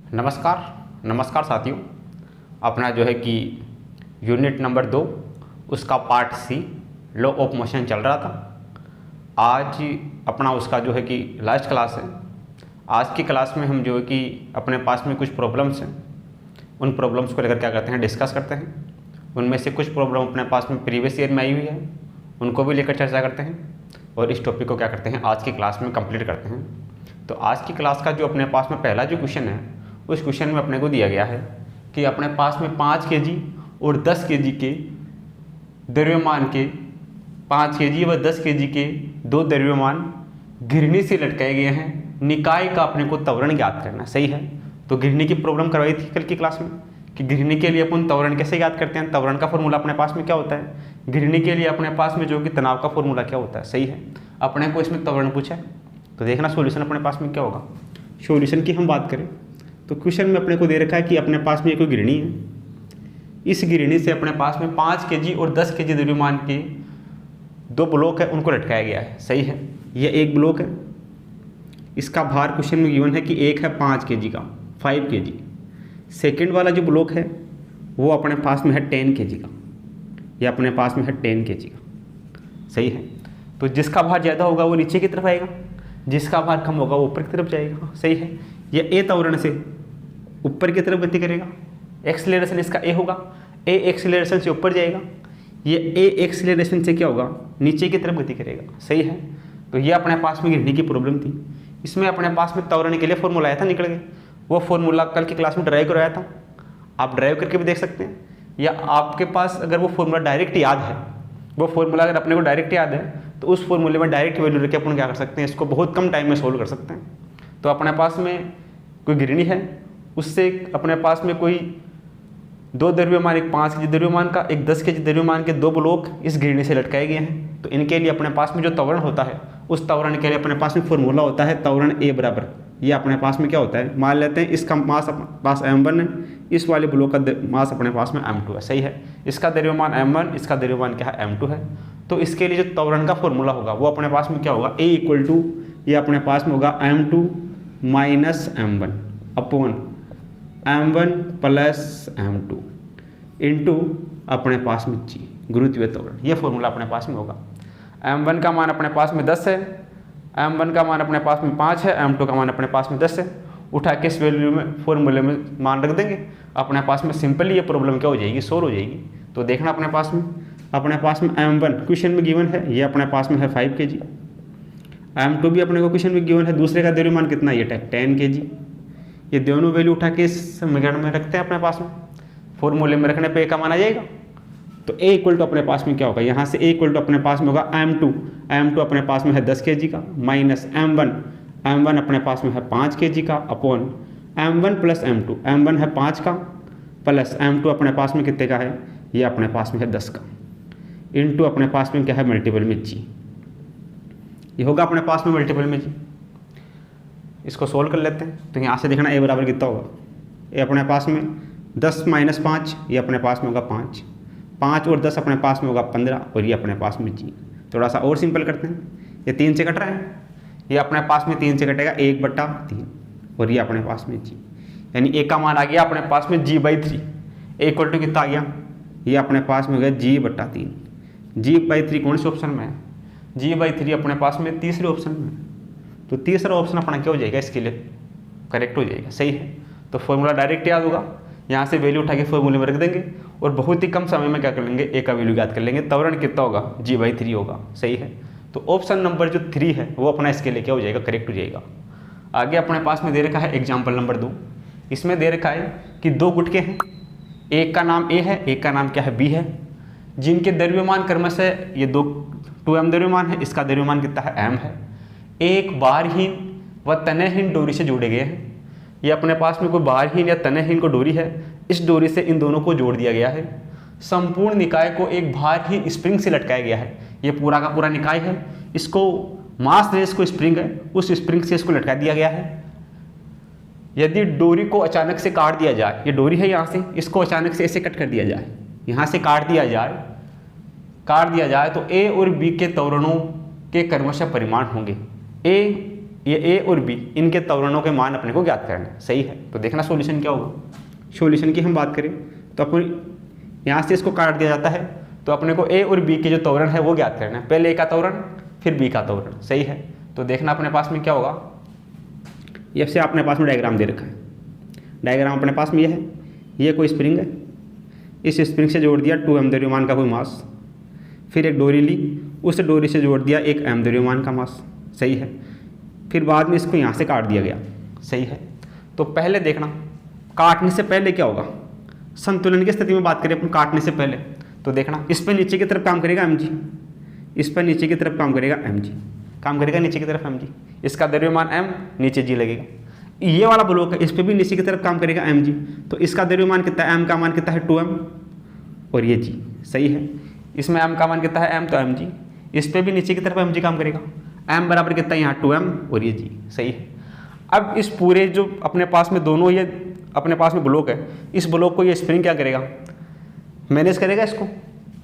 नमस्कार साथियों। अपना जो है कि यूनिट नंबर 2 उसका part C law of motion चल रहा था। आज अपना उसका जो है कि लास्ट क्लास है। आज की क्लास में हम जो है कि अपने पास में कुछ प्रॉब्लम्स हैं, उन प्रॉब्लम्स को लेकर क्या करते हैं, डिस्कस करते हैं। उनमें से कुछ प्रॉब्लम अपने पास में प्रीवियस ईयर में आई हुई है, उनको भी लेकर चर्चा करते हैं और इस टॉपिक को क्या करते हैं, आज की क्लास में कंप्लीट करते हैं। तो आज की क्लास का जो अपने पास में पहला जो क्वेश्चन है, उस क्वेश्चन में अपने को दिया गया है कि अपने पास में 5 kg और 10 kg के द्रव्यमान के 5 kg व 10 kg के दो द्रव्यमान घिरनी से लटकाए गए हैं। निकाय का अपने को त्वरण ज्ञात करना। सही है। तो घिरनी की प्रॉब्लम करवाई थी कल की क्लास में कि घिरनी के लिए अपन त्वरण कैसे ज्ञात करते हैं। त्वरण का फॉर्मूला अपने पास में क्या होता है, घिरनी के लिए अपने पास में जो कि तनाव का फॉर्मूला क्या होता है। सही है। अपने को इसमें त्वरण पूछा है तो देखना सॉल्यूशन अपने पास में क्या होगा। सॉल्यूशन की हम बात करें तो क्वेश्चन में अपने को दे रखा है कि अपने पास में कोई घिरनी है। इस घिरनी से अपने पास में 5 kg और 10 kg द्रव्यमान के दो ब्लॉक है, उनको लटकाया गया है। सही है। यह एक ब्लॉक है, इसका भार क्वेश्चन में गिवन है कि एक है 5 kg का, 5 kg। सेकेंड वाला जो ब्लॉक है वो अपने पास में है 10 kg का, यह अपने पास में है 10 kg का। सही है। तो जिसका भार ज़्यादा होगा वो नीचे की तरफ आएगा, जिसका भार कम होगा वो ऊपर की तरफ जाएगा। सही है। यह ए त्वरण से ऊपर की तरफ गति करेगा, एक्सीलरेशन इसका ए होगा, ए एक्सीलरेशन से ऊपर जाएगा, ये ए एक्सीलरेशन से क्या होगा, नीचे की तरफ गति करेगा। सही है। तो ये अपने पास में घिरनी की प्रॉब्लम थी। इसमें अपने पास में त्वरण के लिए फॉर्मूला आया था निकल के, वो फॉर्मूला कल की क्लास में ड्राइव करवाया था। आप ड्राइव करके भी देख सकते हैं, या आपके पास अगर वो फॉर्मूला डायरेक्ट याद है, वो फॉर्मूला अगर अपने को डायरेक्ट याद है तो उस फॉर्मूले में डायरेक्ट वैल्यू रख के अपन क्या कर सकते हैं, इसको बहुत कम टाइम में सोल्व कर सकते हैं। तो अपने पास में कोई घिरनी है, उससे अपने पास में कोई दो द्रव्यमान, एक 5 kg द्रव्यमान का, एक 10 kg द्रव्यमान के दो ब्लॉक इस घिरनी से लटकाए गए हैं। तो इनके लिए अपने पास में जो त्वरण होता है, उस त्वरण के लिए अपने पास में फॉर्मूला होता है त्वरण ए बराबर, ये अपने पास में क्या होता है, मान लेते हैं इसका मास अपने पास m1 है, इस वाले ब्लॉक का मास अपने पास में m2 है। सही है। इसका द्रव्यमान m1, इसका द्रव्यमान क्या है, m2 है। तो इसके लिए जो त्वरण का फॉर्मूला होगा वो अपने पास में क्या होगा, A इक्वल टू ये अपने पास में होगा m2 minus m1 upon m1 plus m2 into अपने पास में g, गुरुत्वीय त्वरण। ये फॉर्मूला अपने पास में होगा। m1 का मान अपने पास में 10 है, m1 का मान अपने पास में 5 है, m2 का मान अपने पास में 10 है। उठा के इस वैल्यू में फॉर्मूले में मान रख देंगे, अपने पास में सिंपली ये प्रॉब्लम क्या हो जाएगी, सोल्व हो जाएगी। तो देखना अपने पास में m1 क्वेश्चन में गिवन है, ये अपने पास में है 5 kg। m2 भी अपने को क्वेश्चन में गिवन है, दूसरे का द्रव्यमान कितना, ये 10 kg। ये दोनों वैल्यू उठा के इस समीकरण में रखते हैं अपने पास में, फॉर्मूले में रखने पे का मान आ जाएगा। तो A इक्वल टू अपने पास में क्या होगा, यहाँ से A इक्वल टू अपने पास में होगा m2 अपने पास में है 10 kg का, माइनस m1 अपने पास में है 5 kg का, upon m1 plus m2, m1 है 5 का प्लस m2 अपने पास में कितने का है, ये अपने पास में है 10 का, इंटू अपने पास में क्या है, मल्टीपल में g। ये होगा अपने पास में मल्टीपल में g। इसको सोल्व कर लेते हैं। तो यहाँ से देखना A बराबर कितना होगा, ये अपने पास में 10 माइनस 5, ये अपने पास में होगा 5 और 10 अपने पास में होगा 15 और ये अपने पास में g। थोड़ा सा और सिंपल करते हैं, ये 3 से कट रहा है, ये अपने पास में 3 से कटेगा 1/3 और ये अपने पास में g, यानी A का मान आ गया अपने पास में g/3। A इक्वल टू कितना आ गया, ये अपने पास में हो गया g/3। g/3 कौन से ऑप्शन में है, g/3 अपने पास में तीसरे ऑप्शन में है। तो तीसरा ऑप्शन अपना क्या हो जाएगा, इसके लिए करेक्ट हो जाएगा। सही है। तो फॉर्मूला डायरेक्ट याद होगा, यहाँ से वैल्यू उठा के फॉर्मूले में रख देंगे और बहुत ही कम समय में क्या कर लेंगे, ए का वैल्यू याद कर लेंगे। त्वरण कितना होगा, g/3 होगा। सही है। तो ऑप्शन नंबर जो 3 है वो अपना इसके लिए क्या हो जाएगा, करेक्ट हो जाएगा। आगे अपने पास में दे रखा है एग्जाम्पल नंबर 2। इसमें दे रखा है कि दो गुटके हैं, एक का नाम A है, एक का नाम क्या है B है, जिनके द्रव्यमान क्रमशः ये 2m द्रव्यमान है, इसका द्रव्यमान कितना है, m है। एक बारहीन व तनयहीन डोरी से जोड़े गए हैं। ये अपने पास में कोई बारहीन या तनयहीन को डोरी है, इस डोरी से इन दोनों को जोड़ दिया गया है। संपूर्ण निकाय को एक भारहीन स्प्रिंग से लटकाया गया है। ये पूरा का पूरा निकाय है, इसको मास रेस को स्प्रिंग है, उस स्प्रिंग से इसको लटका दिया गया है। यदि डोरी को अचानक से काट दिया जाए, ये डोरी है यहाँ से, इसको अचानक से ऐसे कट कर दिया जाए, यहाँ से काट दिया जाए तो A और B के त्वरणों के क्रमशः परिमाण होंगे। A ये ए और बी इनके त्वरणों के मान अपने को ज्ञात करना है। सही है, तो देखना सॉल्यूशन क्या होगा। सॉल्यूशन की हम बात करें तो अपन यहाँ से इसको काट दिया जाता है, तो अपने को ए और बी के जो त्वरण है वो ज्ञात करना है। पहले ए का त्वरण फिर बी का त्वरण। सही है, तो देखना अपने पास में क्या होगा। ये से अपने पास में डायग्राम दे रखा है। डायग्राम अपने पास में ये है, ये कोई स्प्रिंग है, इस स्प्रिंग से जोड़ दिया 2m द्रव्यमान का कोई मास, फिर एक डोरी ली, उस डोरी से जोड़ दिया एक m द्रव्यमान का मास। सही है, फिर बाद में इसको यहाँ से काट दिया गया। सही है, तो पहले देखना काटने से पहले क्या होगा। संतुलन की स्थिति में बात करें अपन काटने से पहले, तो देखना इस पर नीचे की तरफ काम करेगा mg, इस पर नीचे की तरफ काम करेगा mg, काम करेगा नीचे की तरफ mg, इसका द्रव्यमान m, नीचे g लगेगा। ये वाला ब्लॉक है, इस पर भी नीचे की तरफ काम करेगा mg, तो इसका द्रव्यमान कितना है, m का मान कितना है 2m और ये g। सही है, इसमें m का मान कितना है m, तो mg, इस पर भी नीचे की तरफ mg काम करेगा, m बराबर कितना है यहाँ 2m और ये g। सही है, अब इस पूरे जो अपने पास में दोनों ये अपने पास में ब्लॉक है, इस ब्लॉक को ये स्प्रिंग क्या करेगा, मैनेज करेगा इसको।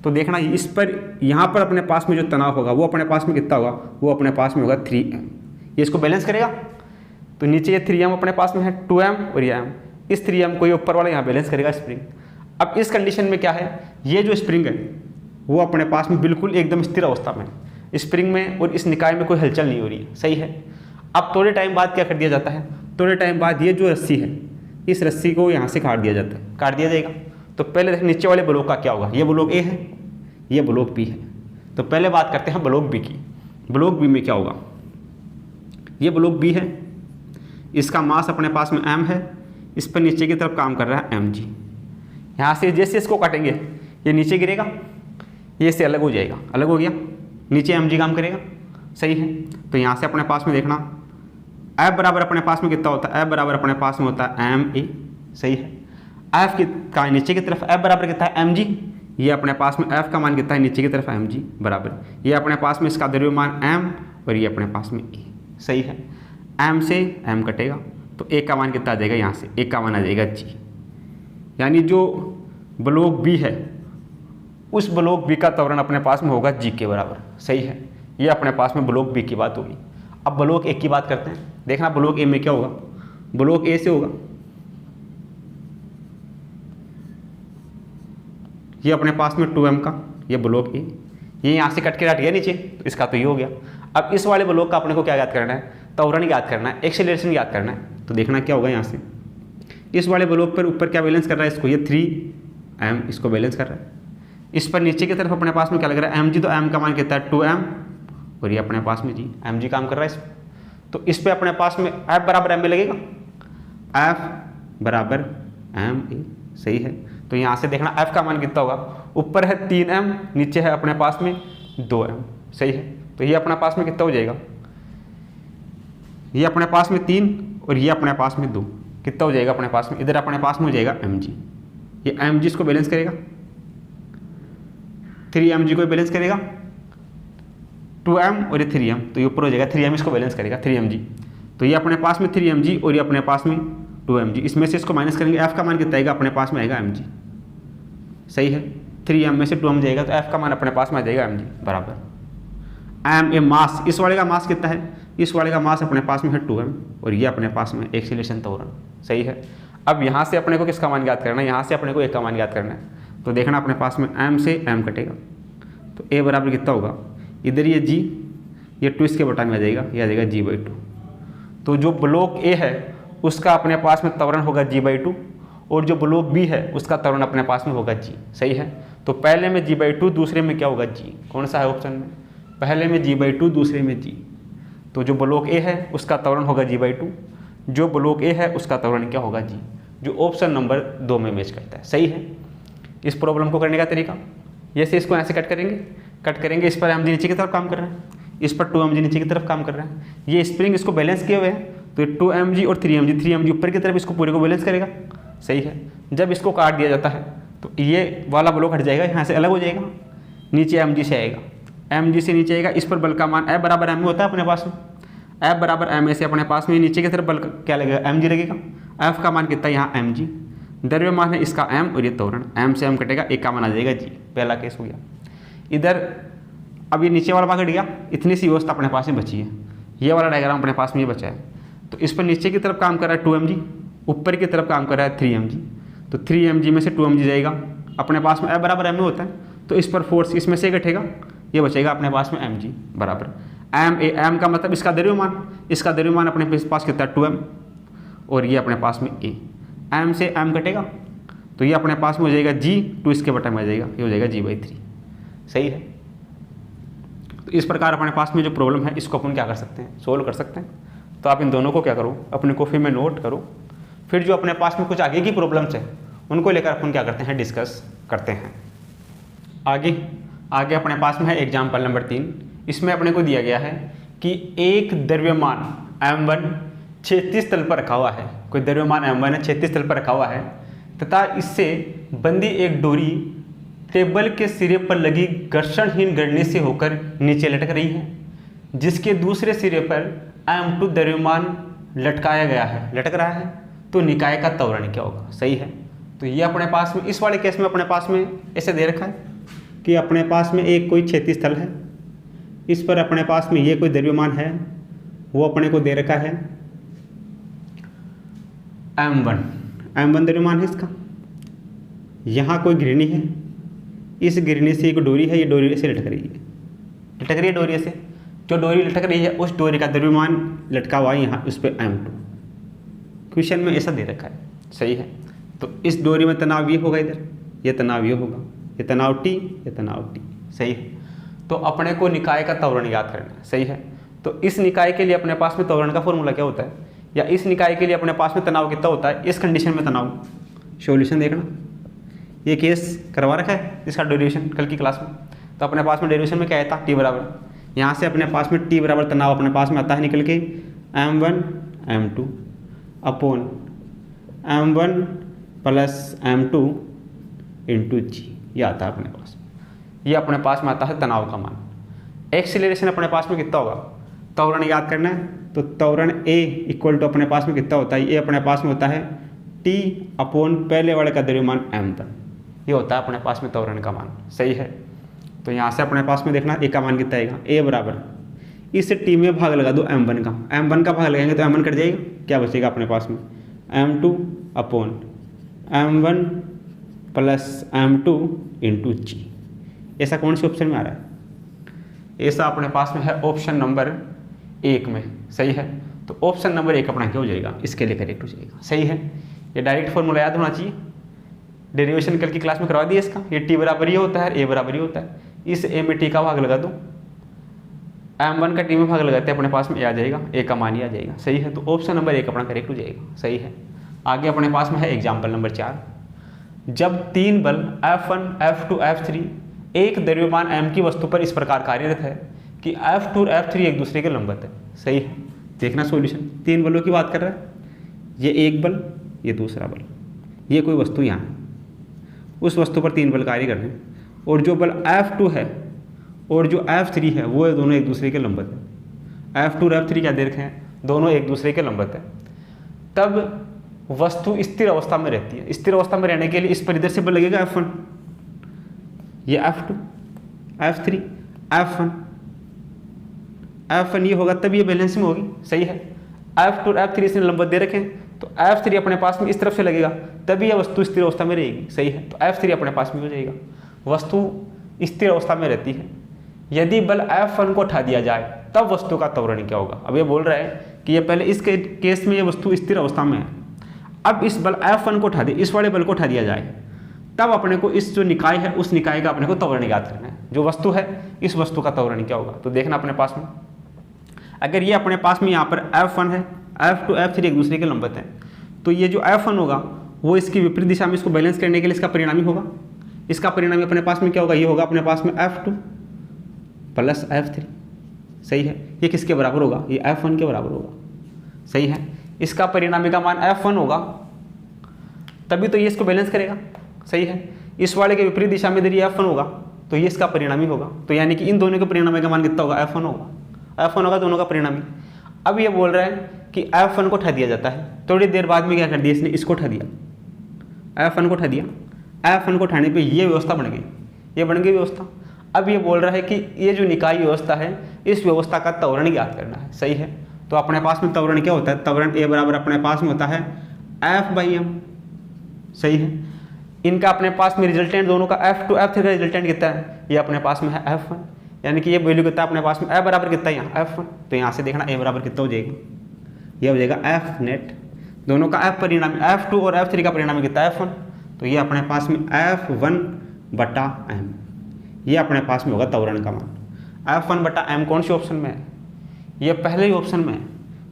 तो देखना इस पर यहाँ पर अपने पास में जो तनाव होगा वो अपने पास में कितना होगा, वो अपने पास में होगा 3m। ये इसको बैलेंस करेगा, तो नीचे ये 3m अपने पास में है 2m और ये m, इस 3m को ये ऊपर वाला यहाँ बैलेंस करेगा स्प्रिंग। अब इस कंडीशन में क्या है, ये जो स्प्रिंग है वो अपने पास में बिल्कुल एकदम स्थिर अवस्था में, स्प्रिंग में और इस निकाय में कोई हलचल नहीं हो रही है। सही है, अब थोड़े टाइम बाद क्या कर दिया जाता है, थोड़े टाइम बाद ये जो रस्सी है इस रस्सी को यहाँ से काट दिया जाता है, काट दिया जाएगा। तो पहले देख नीचे वाले ब्लॉक का क्या होगा, ये ब्लॉक ए है, ये ब्लॉक बी है। तो पहले बात करते हैं ब्लॉक बी की। ब्लॉक बी में क्या होगा, ये ब्लॉक बी है, इसका मास अपने पास में m है, इस पर नीचे की तरफ काम कर रहा है mg। यहाँ से जैसे इसको काटेंगे ये नीचे गिरेगा, ये से अलग हो जाएगा, अलग हो गया, नीचे mg काम करेगा। सही है, तो यहाँ से अपने पास में देखना F बराबर अपने पास में कितना होता है, F बराबर अपने पास में होता है ma। सही है, F का नीचे की तरफ F बराबर कितना है mg, ये अपने पास में F का मान कितना है नीचे की तरफ mg बराबर, ये अपने पास में इसका द्रव्यमान m और ये अपने पास में a। सही है, m से m कटेगा तो a का मान कितना आ जाएगा, यहाँ से a का मान आ जाएगा g। यानी जो ब्लॉक b है उस ब्लॉक b का त्वरण अपने पास में होगा g के बराबर। सही है, ये अपने पास में ब्लॉक b की बात होगी। अब ब्लॉक a की बात करते हैं, देखना ब्लॉक a में क्या होगा, ब्लॉक a से होगा ये अपने पास में 2m का ये ब्लॉक a, ये यहाँ से कट के हट गया नीचे, तो इसका तो ये हो गया। अब इस वाले ब्लॉक का अपने को क्या याद करना है, त्वरण याद करना है, एक्सेलरेशन याद करना है। तो देखना क्या होगा, यहाँ से इस वाले ब्लॉक पर ऊपर क्या बैलेंस कर रहा है इसको, ये 3m इसको बैलेंस कर रहा है। इस पर नीचे की तरफ अपने पास में क्या लग रहा है mg, तो m का मान कितना है 2m और ये अपने पास में g, mg काम कर रहा है इस पर। तो इस पर अपने पास में f बराबर m लगेगा, f बराबर ma। सही है, तो यहाँ से देखना f का मान कितना होगा, ऊपर है 3m, नीचे है अपने पास में 2m। सही है, तो ये अपने पास में कितना हो जाएगा, ये अपने पास में 3 और ये अपने पास में 2, कितना हो जाएगा अपने पास में, इधर अपने पास में हो जाएगा mg। ये mg इसको बैलेंस करेगा, 3mg को बैलेंस करेगा, 2m और ये 3m, तो ये ऊपर हो जाएगा 3m इसको बैलेंस करेगा 3mg। तो ये अपने पास में 3mg और ये अपने पास में 2mg, इसमें से इसको माइनस करेंगे, f का मान कितना आएगा, अपने पास में आएगा mg। सही है, 3m में से 2m जाएगा तो f का मान अपने पास में आ जाएगा mg बराबर m। ए मास, इस वाले का मास कितना है, इस वाले का मास अपने पास में है 2m और ये अपने पास में एक्सीलरेशन त्वरण। सही है, अब यहाँ से अपने को किसका मान याद करना है, यहाँ से अपने को एक का मान याद करना है। तो देखना अपने पास में m से m कटेगा, तो a बराबर कितना होगा, इधर ये g, ये 2 इसके बटा में आ जाएगा, ये आ जाएगा g/2। तो जो ब्लॉक a है उसका अपने पास में त्वरण होगा g/2 और जो ब्लॉक b है उसका त्वरण अपने पास में होगा g। सही है, तो पहले में g/2, दूसरे में क्या होगा g, कौन सा है ऑप्शन में, पहले में g/2 दूसरे में g। तो जो ब्लॉक a है उसका त्वरण होगा g/2, जो ब्लॉक a है उसका त्वरण क्या होगा g, जो ऑप्शन नंबर 2 में मैच करता है। सही है, इस प्रॉब्लम को करने का तरीका जैसे इसको यहाँ से कट करेंगे, इस पर mg नीचे की तरफ काम कर रहे हैं, इस पर 2mg नीचे की तरफ काम कर रहे हैं, ये स्प्रिंग इसको बैलेंस किए हुए हैं, तो ये 2mg और 3mg ऊपर की तरफ इसको पूरे को बैलेंस करेगा। सही है, जब इसको काट दिया जाता है तो ये वाला ब्लॉक हट जाएगा, यहाँ से अलग हो जाएगा, नीचे mg से आएगा, mg से नीचे आएगा, इस पर बल का मान F बराबर m होता है अपने पास में, F बराबर m से अपने पास में नीचे की तरफ बल क्या लगेगा, mg लगेगा। F का मान कितना है यहाँ mg, द्रव्यमान है इसका m और ये त्वरण, m से m कटेगा, एक का मान आ जाएगा g। पहला केस हो गया। इधर अब ये नीचे वाला भाग हट गया, इतनी सी व्यवस्था अपने पास में बची है। ये वाला डायग्राम अपने पास में ये बचा है। तो इस पर नीचे की तरफ काम कर रहा है 2 mg, ऊपर की तरफ काम कर रहा है 3 mg। तो 3 mg में से 2 mg जाएगा, अपने पास में F बराबर m होता है, तो इस पर फोर्स इसमें से घटेगा, ये बचेगा अपने पास में mg बराबर m का मतलब इसका द्रव्यमान अपने पास कितना है 2m, और ये अपने पास में a, m से m घटेगा तो ये अपने पास में हो जाएगा g, 2 इसके बटा में आ जाएगा, ये हो जाएगा g/3। सही है। तो इस प्रकार अपने पास में जो प्रॉब्लम है इसको अपन क्या कर सकते हैं, सोल्व कर सकते हैं। तो आप इन दोनों को क्या करो, अपनी कॉपी में नोट करो, फिर जो अपने पास में कुछ आगे की प्रॉब्लम्स है उनको लेकर अपन क्या करते हैं, डिस्कस करते हैं। आगे अपने पास में है एग्जाम्पल नंबर 3। इसमें अपने को दिया गया है कि एक द्रव्यमान m1 क्षैतिज तल पर रखा हुआ है, कोई द्रव्यमान m1 है क्षैतिज तल पर रखा हुआ है, तथा इससे बंधी एक डोरी टेबल के सिरे पर लगी घर्षणहीन गड़ने से होकर नीचे लटक रही है, जिसके दूसरे सिरे पर m2 द्रव्यमान लटक रहा है, तो निकाय का त्वरण क्या होगा। सही है। तो ये अपने पास में इस वाले केस में अपने पास में ऐसे दे रखा है कि अपने पास में एक कोई क्षैतिज तल है, इस पर अपने पास में ये कोई द्रव्यमान है, वो अपने को दे रखा है m1 द्रव्यमान है इसका। यहाँ कोई गिरनी है, इस गिरनी से एक डोरी है, ये डोरी से लटक रही है डोरी से, जो डोरी लटक रही है उस डोरी का द्रव्यमान लटका हुआ है यहाँ उस पर m2। क्वेश्चन में ऐसा दे रखा है। सही है। तो इस डोरी में तनाव ये होगा, इधर ये तनाव ये होगा, ये तनाव T, ये तनाव T। सही है। तो अपने को निकाय का त्वरण याद करना है। सही है। तो इस निकाय के लिए अपने पास में त्वरण का फॉर्मूला क्या होता है, या इस निकाय के लिए अपने पास में तनाव कितना होता है, इस कंडीशन में तनाव। सॉल्यूशन देखना, ये केस करवा रखा है इसका डेरिवेशन कल की क्लास में। तो अपने पास में डेरिवेशन में क्या आया था, T बराबर, यहाँ से अपने पास में T बराबर तनाव अपने पास में आता है निकल के m1 m2 upon m1 plus m2 into g, ये आता है अपने पास। ये अपने पास में आता है तनाव का मान। एक्सीलरेशन अपने पास में कितना होगा, त्वरण याद करना है। तो त्वरण A इक्वल टू अपने पास में कितना होता है, ये अपने पास में होता है T अपॉन पहले वाले का द्रव्यमान m1, ये होता है अपने पास में त्वरण का मान। सही है। तो यहाँ से अपने पास में देखना A का मान कितना आएगा, A बराबर, इससे T में भाग लगा दो m1 का भाग लगाएंगे तो m1 कट जाएगा, क्या बचेगा अपने पास में m2 upon m1 plus m2 into g। ऐसा कौन से ऑप्शन में आ रहा है, ऐसा अपने पास में है ऑप्शन नंबर 1 में। सही है। तो ऑप्शन नंबर 1 अपना क्या हो जाएगा, इसके लिए करेक्ट हो जाएगा। सही है। ये डायरेक्ट फॉर्मूला याद होना चाहिए, डेरिवेशन कल की क्लास में करवा दिया इसका। ये T बराबर ही होता है, A बराबर ही होता है, इस A में T का भाग लगा दो, m1 का T में भाग लगाते हैं अपने पास में A आ जाएगा, A का मान ही आ जाएगा। सही है। तो ऑप्शन नंबर 1 अपना करेक्ट हो जाएगा। सही है। आगे अपने पास में है एग्जाम्पल नंबर 4। जब 3 बल F1 F2 F3 एक द्रव्यमान m की वस्तु पर इस प्रकार कार्यरत है कि F2 और F3 एक दूसरे के लंबवत है। सही है। देखना सॉल्यूशन, 3 बलों की बात कर रहा है, ये एक बल, ये दूसरा बल, ये कोई वस्तु यहाँ है, उस वस्तु पर 3 बल कार्य कर रहे हैं, और जो बल F2 है और जो F3 है वो दोनों एक दूसरे के लंबवत है। F2 और F3 क्या दे रखे हैं, दोनों एक दूसरे के लंबवत है। तब वस्तु स्थिर अवस्था में रहती है। स्थिर अवस्था में रहने के लिए इस पर इधर से बल लगेगा F1, ये F2, F3, F1 ये होगा, तब ये बैलेंस में होगी। सही है। F2 और F3 इसने लंबवत दे रखे हैं, तो F3 अपने पास में इस तरफ से लगेगा, तभी यह वस्तु स्थिर अवस्था में रहेगी। सही है। तो F3 अपने पास में हो जाएगा। वस्तु स्थिर अवस्था में रहती है, यदि बल F1 को उठा दिया जाए तब वस्तु का त्वरण क्या होगा। अब ये बोल रहा है कि ये पहले इस केस में ये वस्तु स्थिर अवस्था में है, अब इस बल F1 को उठा दिया, इस वाले बल को उठा दिया जाए, तब अपने को इस जो निकाय है उस निकाय का अपने को त्वरण याद करना है। जो वस्तु है इस वस्तु का त्वरण क्या होगा। तो देखना अपने पास में, अगर ये अपने पास में यहाँ पर F1 है, F2 F3 एक दूसरे के लंबवत हैं, तो ये जो F1 होगा वो इसकी विपरीत दिशा में इसको बैलेंस करने के लिए इसका परिणामी होगा। इसका परिणामी अपने पास में क्या होगा, ये होगा अपने पास में F2 प्लस F3। सही है। ये किसके बराबर होगा, ये F1 के बराबर होगा। सही है। इसका परिणामी का मान F1 होगा, तभी तो ये इसको बैलेंस करेगा। सही है। इस वाले के विपरीत दिशा में यदि F1 होगा तो ये इसका परिणामी होगा, तो यानी कि इन दोनों के परिणामी का मान कितना होगा, F1 होगा। F1 होगा दोनों का परिणामी। अब ये बोल रहा है कि F1 को उठा दिया जाता है, थोड़ी देर बाद में क्या कर दिया इसने, इसको उठा दिया, F1 को उठा दिया। F1 को उठाने पे ये व्यवस्था बन गई, ये बन गई व्यवस्था। अब ये बोल रहा है कि ये जो निकाय व्यवस्था है इस व्यवस्था का त्वरण ज्ञात करना है। सही है, तो अपने पास में त्वरण क्या होता है, त्वरण ए बराबर अपने पास में होता है F/m। सही है, इनका अपने पास में रिजल्टेंट दोनों का F2 F3 का रिजल्टेंट कितना है, ये अपने पास में है F1, यानी कि ये वैल्यू कितना है अपने पास में A बराबर कितना है यहाँ F1। तो यहाँ से देखना A बराबर कितना हो जाएगा, ये हो जाएगा F नेट, दोनों का F परिणाम F2 और F3 का परिणाम कितना है F1, तो ये अपने पास में F1/m, ये अपने पास में होगा त्वरण का मान। F1/m कौन से ऑप्शन में है, ये पहले ही ऑप्शन में है,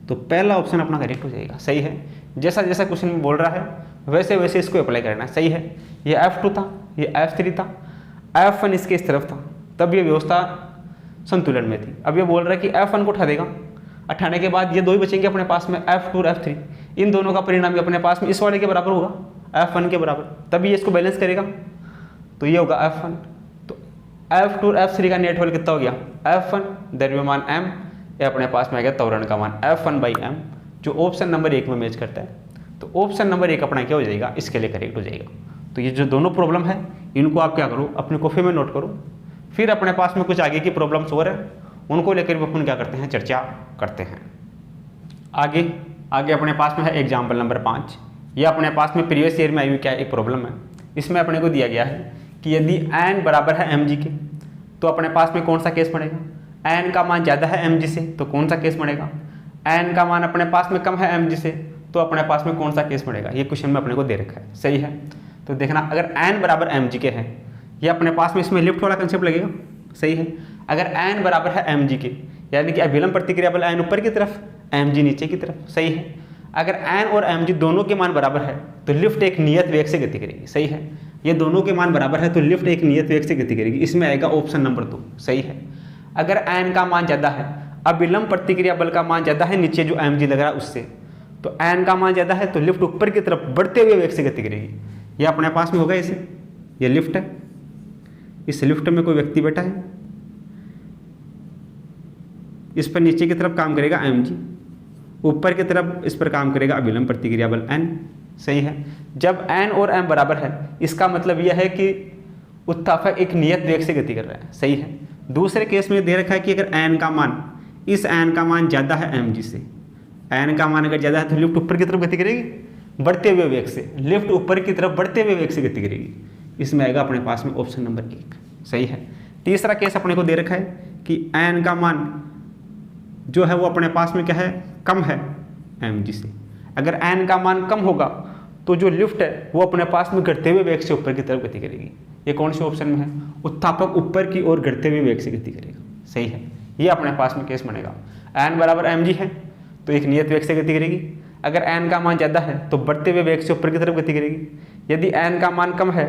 तो पहला ऑप्शन अपना करेक्ट हो जाएगा। सही है, जैसा जैसा क्वेश्चन में बोल रहा है वैसे वैसे इसको अप्लाई करना है। सही है, ये F2 था, ये F3 था, F1 इसके इस तरफ था, तब ये व्यवस्था संतुलन में थी। अब ये बोल रहा है कि F1 को उठा देगा, उठाने के बाद ये दो ही बचेंगे अपने पास में F2 और F3, इन दोनों का परिणाम भी अपने पास में इस वाले के बराबर होगा, F1 के बराबर, तभी ये इसको बैलेंस करेगा, तो ये होगा F1। तो F2 और F3 का नेट होल कितना हो गया F1, द्रव्यमान m, ये अपने पास में आ गया त्वरण का मान F1/m, जो ऑप्शन नंबर 1 में मैच करता है। तो ऑप्शन नंबर 1 अपना क्या हो जाएगा, इसके लिए करेक्ट हो जाएगा। तो ये जो दोनों प्रॉब्लम है इनको आप क्या करो, अपने कॉपी में नोट करो, फिर अपने पास में कुछ आगे की प्रॉब्लम्स और है उनको लेकर भी अपन क्या करते हैं, चर्चा करते हैं। आगे अपने पास में है एग्जाम्पल नंबर 5। ये अपने पास में प्रीवियस ईयर में आई हुई क्या एक प्रॉब्लम है, इसमें अपने को दिया गया है कि यदि n बराबर है mg के तो अपने पास में कौन सा केस पड़ेगा, n का मान ज़्यादा है mg से तो कौन सा केस पड़ेगा, n का मान अपने पास में कम है mg से तो अपने पास में कौन सा केस पड़ेगा। ये क्वेश्चन में अपने को दे रखा है। सही है, तो देखना अगर n बराबर mg के है, ये अपने पास में इसमें लिफ्ट वाला कंसेप्ट लगेगा। सही है, अगर n बराबर है mg के यानी कि अभिलंब प्रतिक्रिया बल n ऊपर की तरफ mg नीचे की तरफ। सही है, अगर n और mg दोनों के मान बराबर है तो लिफ्ट एक नियत वेग से गति करेगी। सही है, ये दोनों के मान बराबर है तो लिफ्ट एक नियत वेग से गति करेगी, इसमें आएगा ऑप्शन नंबर 2। सही है, अगर n का मान ज़्यादा है, अभिलंब प्रतिक्रिया बल का मान ज़्यादा है नीचे जो mg लग रहा है उससे, तो n का मान ज़्यादा है तो लिफ्ट ऊपर की तरफ बढ़ते हुए वेग से गति करेगी। ये अपने पास में होगा इसे, ये लिफ्ट है, इस लिफ्ट में कोई व्यक्ति बैठा है, इस पर नीचे की तरफ काम करेगा mg, ऊपर की तरफ इस पर काम करेगा अभिलंब प्रतिक्रिया बल n। सही है, जब n और m बराबर है इसका मतलब यह है कि उत्थापक एक नियत वेग से गति कर रहा है। सही है, दूसरे केस में दे रखा है कि अगर n का मान, इस n का मान ज़्यादा है mg से, n का मान अगर ज़्यादा है तो लिफ्ट ऊपर की तरफ गति करेगी बढ़ते हुए वेग से, लिफ्ट ऊपर की तरफ बढ़ते हुए वेग से गति करेगी, इसमें आएगा अपने पास में ऑप्शन नंबर 1। सही है, तीसरा केस अपने को दे रखा है कि n का मान जो है वो अपने पास में क्या है, कम है mg से, अगर n का मान कम होगा तो जो लिफ्ट है वो अपने पास में घटते हुए वेग से ऊपर की तरफ गति करेगी। ये कौन से ऑप्शन में है, उत्थापक ऊपर की ओर घटते हुए वेग से गति करेगा। सही है, ये अपने पास में केस बनेगा, n बराबर mg है तो एक नियत वेग से गति करेगी, अगर n का मान ज़्यादा है तो बढ़ते हुए वेग से ऊपर की तरफ गति करेगी, यदि n का मान कम है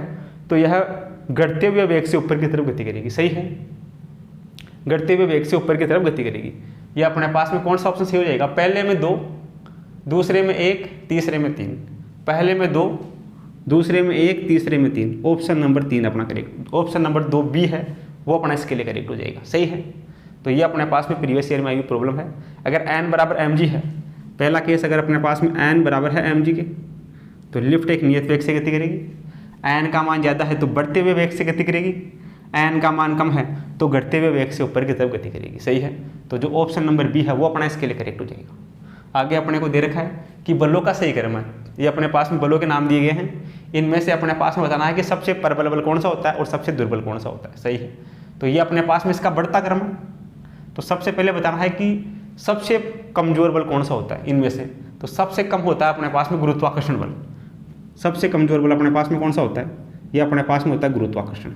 तो यह घटते हुए वेग से ऊपर की तरफ गति करेगी। सही है, घटते हुए वेग से ऊपर की तरफ गति करेगी। ये अपने पास में कौन सा ऑप्शन सही हो जाएगा, पहले में 2, दूसरे में 1, तीसरे में 3, पहले में 2, दूसरे में 1, तीसरे में 3, ऑप्शन नंबर 3 अपना करेक्ट, ऑप्शन नंबर 2 बी है वो अपना इसके लिए करेक्ट हो जाएगा। सही है, तो ये अपने पास में प्रीवियस ईयर में आई हुई प्रॉब्लम है। अगर n बराबर mg है, पहला केस अगर अपने पास में n बराबर है mg के तो लिफ्ट एक नियत वेग से गति करेगी, n का मान ज़्यादा है तो बढ़ते हुए वेग से गति करेगी, n का मान कम है तो घटते हुए वेग से ऊपर की तरफ गति करेगी। सही है, तो जो ऑप्शन नंबर बी है वो अपना इसके लिए करेक्ट हो जाएगा। आगे अपने को दे रखा है कि बलों का सही क्रम है, ये अपने पास में बलों के नाम दिए गए हैं, इनमें से अपने पास में बताना है कि सबसे प्रबल बल कौन सा होता है और सबसे दुर्बल कौन सा होता है। सही है, तो ये अपने पास में इसका बढ़ता क्रम है, तो सबसे पहले बताना है कि सबसे कमजोर बल कौन सा होता है इनमें से, तो सबसे कम होता है अपने पास में गुरुत्वाकर्षण बल। सबसे कमजोर बल अपने पास में कौन सा होता है, ये अपने पास में होता है गुरुत्वाकर्षण,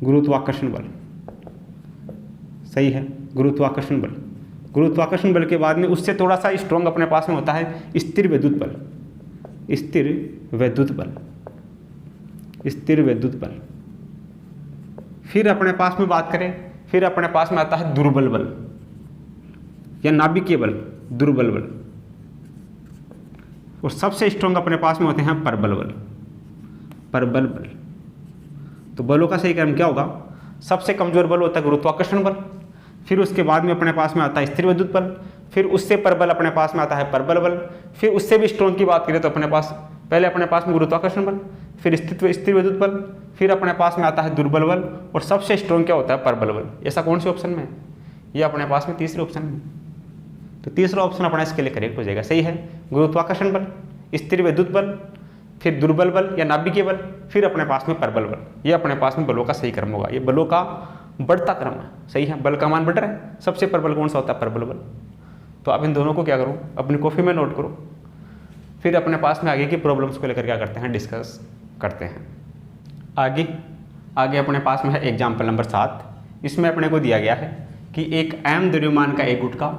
गुरुत्वाकर्षण बल। सही है, गुरुत्वाकर्षण बल, गुरुत्वाकर्षण बल के बाद में उससे थोड़ा सा स्ट्रॉन्ग अपने पास में होता है स्थिर विद्युत बल, स्थिर विद्युत बल, स्थिर विद्युत बल। फिर अपने पास में बात करें, फिर अपने पास में आता है दुर्बल बल या नाभिकीय बल, दुर्बल बल, और सबसे स्ट्रॉन्ग अपने पास में होते हैं प्रबल बल, प्रबल बल। तो बलों का सही क्रम क्या होगा, सबसे कमजोर बल होता है गुरुत्वाकर्षण बल, फिर उसके बाद में अपने पास में आता है स्थिर विद्युत बल, फिर उससे प्रबल अपने पास में आता है प्रबल बल, फिर उससे भी स्ट्रॉन्ग की बात करें तो अपने पास पहले अपने पास में गुरुत्वाकर्षण बल, फिर स्थिर विद्युत बल, फिर अपने पास में आता है दुर्बल बल, और सबसे स्ट्रॉन्ग क्या होता है, प्रबल बल। ऐसा कौन से ऑप्शन में है, ये अपने पास में तीसरे ऑप्शन में। तो तीसरा ऑप्शन अपना इसके लिए करेक्ट हो जाएगा, सही है। गुरुत्वाकर्षण बल, स्थिर विद्युत बल, फिर दुर्बल बल या नाभिकीय बल, फिर अपने पास में प्रबल बल। ये अपने पास में बलों का सही क्रम होगा, ये बलों का बढ़ता क्रम है, सही है। बल का मान बढ़ रहा है, सबसे प्रबल कौन सा होता है, प्रबल बल। तो आप इन दोनों को क्या करो, अपनी कॉपी में नोट करो, फिर अपने पास में आगे की प्रॉब्लम्स को लेकर क्या करते हैं, डिस्कस करते हैं। आगे अपने पास में है एग्जाम्पल नंबर 7। इसमें अपने को दिया गया है कि एक एम द्रव्यमान का एक गुटका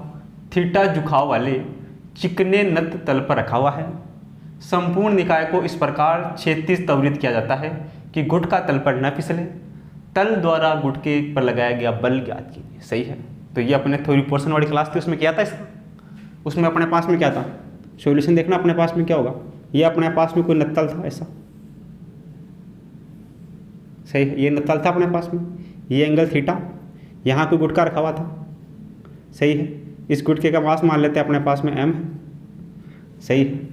थीटा झुकाव वाले चिकने नत तल पर रखा हुआ है। संपूर्ण निकाय को इस प्रकार क्षैतिज त्वरित किया जाता है कि गुटका तल पर न फिसले। तल द्वारा गुटके पर लगाया गया बल ज्ञात कीजिए, सही है। तो ये अपने थ्योरी पोर्शन वाली क्लास थी, उसमें क्या था इसका, उसमें अपने पास में क्या था, सॉल्यूशन देखना अपने पास में क्या होगा। ये अपने पास में कोई नत्तल था ऐसा, सही है। ये नत्तल था अपने पास में, ये एंगल थीटा, यहाँ कोई गुटका रखा हुआ था, सही है। इस गुटके का मास मान लेते हैं अपने पास में m है, सही है।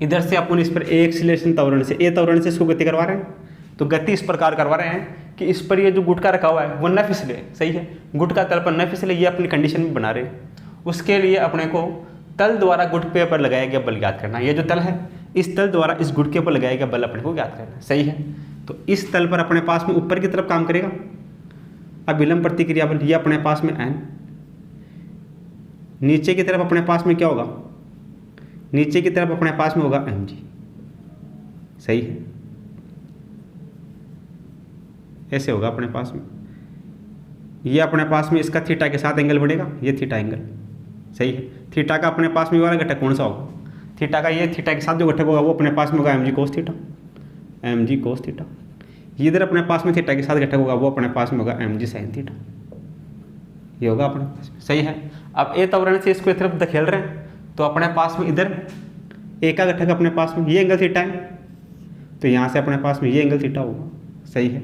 इधर से अपन इस पर ए एक्सीलरेशन त्वरण से, ए त्वरण से इसको गति करवा रहे हैं। तो गति इस प्रकार करवा रहे हैं कि इस पर ये जो गुटका रखा हुआ है वो न फिसले, सही है। गुटका तल पर न फिसले, ये अपनी कंडीशन में बना रहे हैं। उसके लिए अपने को तल द्वारा गुटके पर लगाया गया बल ज्ञात करना। ये जो तल है, इस तल द्वारा इस गुटके पर लगाया गया बल अपने को ज्ञात करना, सही है। तो इस तल पर अपने पास में ऊपर की तरफ काम करेगा अभिलंब प्रतिक्रिया बल, ये अपने पास में n। नीचे की तरफ अपने पास में क्या होगा, नीचे की तरफ अपने पास में होगा mg, सही है। ऐसे होगा अपने पास में, ये अपने पास में इसका थीटा के साथ एंगल बढ़ेगा, ये थीटा एंगल, सही है। थीटा का अपने पास में वाला घटक कौन सा होगा, थीटा का ये थीटा के साथ जो घटक होगा वो अपने पास में होगा mg cos theta, mg cos theta. इधर अपने पास में थीटा के साथ घटक होगा वो अपने पास में होगा mg sin थीटा, ये होगा अपने पास में, सही है। अब ए त्वरण से इसको इस तरफ धकेल रहे हैं, तो अपने पास में इधर ए का घटक अपने पास में ये एंगल थीटा है, तो यहाँ से अपने पास में ये एंगल थीटा होगा, सही है।